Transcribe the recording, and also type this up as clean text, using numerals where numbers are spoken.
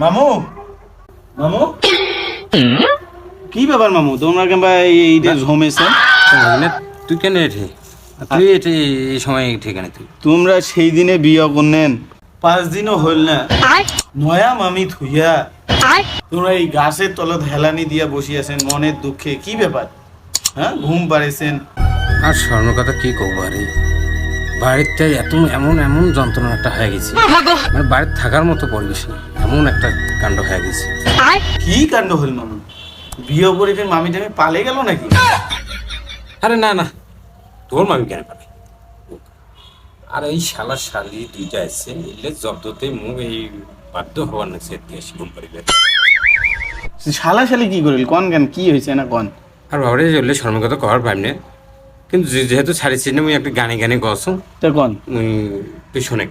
মামু মামু কি ব্যাপার মামু তোমরা কেমন এইটা ঝমেছেন? তুই কেন এঠে তুই এটে এই সময় ঠিকানে তুই তোমরা সেই দিনে বিয়ে করলেন 5 দিনও হইল না নয়া মামি থুইয়া তোমরা এই গাছের তলত হেলানি দিয়া বসিয়াছেন মনের দুঃখে কি ব্যাপার? হ্যাঁ ঘুম পাড়েছেন আর স্বর্ণ কথা কি করবো আরে বাড়িতে এমন এমন যন্ত্রণা একটা হয়ে গেছে মানে বাড়িতে থাকার মতো পরিবেশ নেই এমন একটা কাণ্ড হয়ে গেছে। কি কাণ্ড হল মামু? বিয়ে করে ফের মামি টামি পালে গেল নাকি? আরে না না তোর মামি কেন পাবে আর এই শালা শালি দুইটা আছে এলে জব্দতে মুখ এই বাধ্য হওয়ার না সে দিয়ে শিবন পরিবার শালা শালি কি করিল কন কেন কি হয়েছে না কন? আর বাবারে চললে স্বর্ণ কথা কবার পাইনি কিন্তু যেহেতু ছাড়িছি না মুই একটা গানে গানে গছ তা কন তুই শোনে